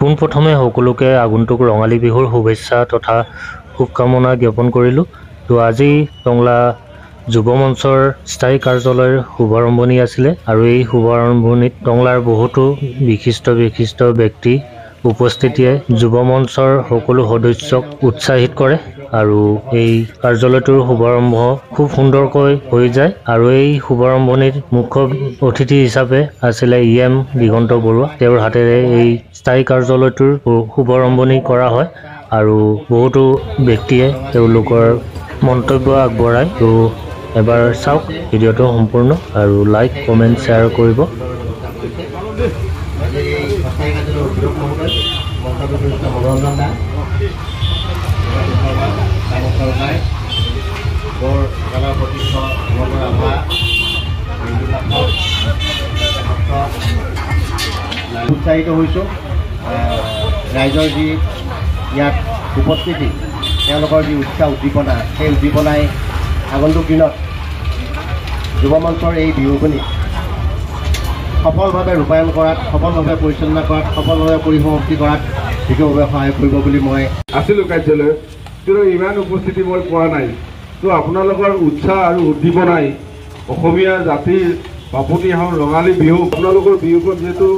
পোনপ্ৰথমে সকলোকে আগন্তুক ৰঙালী বিহুৰ শুভেচ্ছা তথা শুভকামনা জ্ঞাপন কৰিলোঁ। তো আজি টংলা যুৱ মঞ্চৰ স্থায়ী কাৰ্যালয়ৰ শুভাৰম্ভণি আছিলে আৰু এই শুভাৰম্ভণিত টংলাৰ বহুতো বিশিষ্ট ব্যক্তি উপস্থিতিয়ে যুৱ মঞ্চৰ সকলো সদস্যক উৎসাহিত কৰে আৰু এই কাৰ্যালয়টোৰ শুভাৰম্ভ খুব সুন্দৰকৈ হৈ যায় আৰু এই শুভাৰম্ভণিৰ মুখ্য অতিথি হিচাপে আছিলে EM দিগন্ত বৰুৱা। তেওঁৰ হাতেৰে এই স্থায়ী কাৰ্যালয়টোৰ শুভাৰম্ভণি কৰা হয় আৰু বহুতো ব্যক্তিয়ে তেওঁলোকৰ মন্তব্য আগবঢ়ায়। তো এবাৰ চাওক ভিডিঅ'টো সম্পূৰ্ণ আৰু লাইক কমেণ্ট শ্বেয়াৰ কৰিব। উৎসাহিত হৈছোঁ ৰাইজৰ যি ইয়াত উপস্থিতি, তেওঁলোকৰ যি উৎসাহ উদ্দীপনা, সেই উদ্দীপনাই আগন্তুক দিনত যুৱ মঞ্চৰ এই বিহুখনি সফলভাৱে ৰূপায়ণ কৰাত, সফলভাৱে পৰিচালনা কৰাত, সফলভাৱে পৰিসমাপ্তি কৰাত বিশেষভাৱে সহায় কৰিব বুলি মই আছিলোঁ কাৰ্যালয়ত, কিন্তু ইমান উপস্থিতি মই পোৱা নাই। তো আপোনালোকৰ উৎসাহ আৰু উদ্দীপনাই অসমীয়া জাতিৰ বাপতি সাহোন ৰঙালী বিহু, আপোনালোকৰ বিহুখন যিহেতু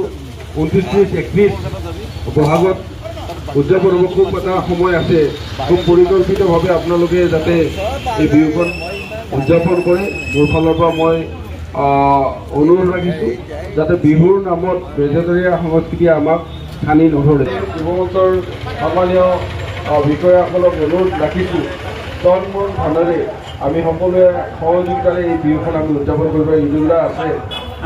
29-31 বহাগত উদযাপন হ'ব, খুব এটা সময় আছে, খুব পৰিকল্পিতভাৱে আপোনালোকে যাতে এই বিহুখন উদযাপন কৰে, মোৰ ফালৰ পৰা মই অনুৰোধ ৰাখিছোঁ যাতে বিহুৰ নামত বেজেতৰীয়া সংস্কৃতিয়ে আমাক ঠানি নধৰে। যুৱ মঞ্চৰ সন্মানীয় বিষয়াসকলক অনুৰোধ ৰাখিছোঁ, তন মন ধনেৰে আমি সকলোৱে সহযোগিতাৰে এই বিহুখন আমি উদযাপন কৰিব। ইজুলা আছে,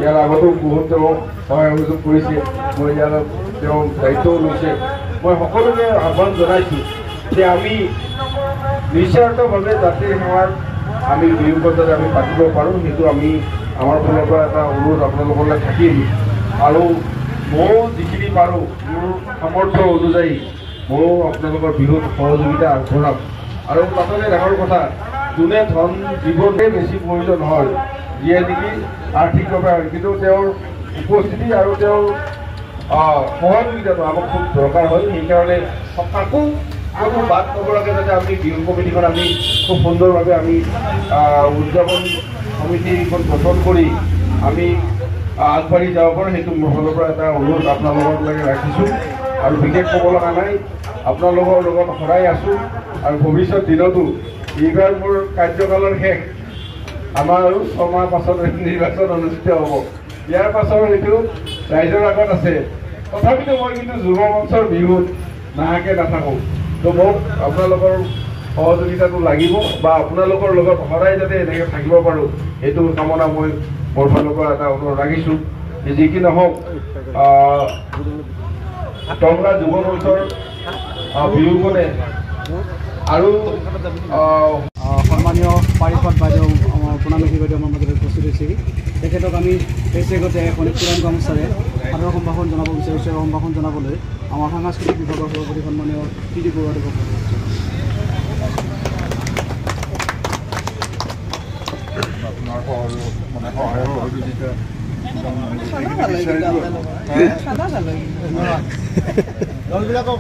ইয়াৰ আগতো বহুত তেওঁ সহায় সহযোগ কৰিছে, মই ইয়াৰ তেওঁ দায়িত্বও লৈছে। মই সকলোকে আহ্বান জনাইছোঁ যে আমি নিস্বাৰ্থভাৱে জাতিৰ সেৱাৰ আমি বিহুখন যাতে আমি পাতিব পাৰোঁ, সেইটো আমি আমাৰ ফালৰ পৰা এটা অনুৰোধ আপোনালোকলৈ থাকিম। আৰু ময়ো যিখিনি পাৰোঁ মোৰ সামৰ্থ্য অনুযায়ী ময়ো আপোনালোকৰ বিহুত সহযোগিতা আগবঢ়াম। আৰু তাতে ডাঙৰ কথা, যোনে ধন জীৱনে বেছি প্ৰয়োজন হয়, যিয়ে নেকি আৰ্থিকভাৱে হয়, কিন্তু তেওঁৰ উপস্থিতি আৰু তেওঁৰ সহযোগিতাটো আমাক খুব দৰকাৰ হয়। সেইকাৰণে কাকো বাদ নকৰাকৈ যাতে আমি বিহু কমিটিখন আমি খুব সুন্দৰভাৱে আমি উদযাপন সমিতিখন গঠন কৰি আমি আগবাঢ়ি যাব পাৰোঁ, সেইটো মোৰ ফালৰ পৰা এটা অনুৰোধ আপোনালোকলৈকে ৰাখিছোঁ। আৰু বিশেষ ক'ব লগা নাই, আপোনালোকৰ লগত সদায় আছোঁ আৰু ভৱিষ্যত দিনতো। এইবাৰ মোৰ কাৰ্যকালৰ শেষ, আমাৰ আৰু 6 মাহ পাছত নিৰ্বাচন অনুষ্ঠিত হ'ব, ইয়াৰ পাছৰ সেইটো ৰাইজৰ আগত আছে। তথাপিতো মই কিন্তু যুৱ মঞ্চৰ বিহুত নাহাকে নাথাকোঁ। তো মোক আপোনালোকৰ সহযোগিতাটো লাগিব বা আপোনালোকৰ লগত সদায় যাতে এনেকৈ থাকিব পাৰোঁ, সেইটো কামনা মই মোৰ ফালৰ পৰা এটা অনুৰোধ ৰাখিছোঁ। যি কি নহওক, টংলা যুৱ মঞ্চৰ বিহুখনে আৰু সন্মানীয় পাৰিষদ বাইদেউ আমাৰ প্ৰণামী বাইদেউ আমাৰ মাজত উপস্থিত হৈছেহি। তেখেতক আমি পেচেগতে এখন পুৰাণ গামোচাৰে সাদৰ সম্ভাষণ জনাব বিচাৰিছোঁ। সম্ভাষণ জনাবলৈ আমাৰ সাংস্কৃতিক বিভাগৰ সভাপতি সন্মানীয় TD বৰুৱাদেৱক দলবিলাকক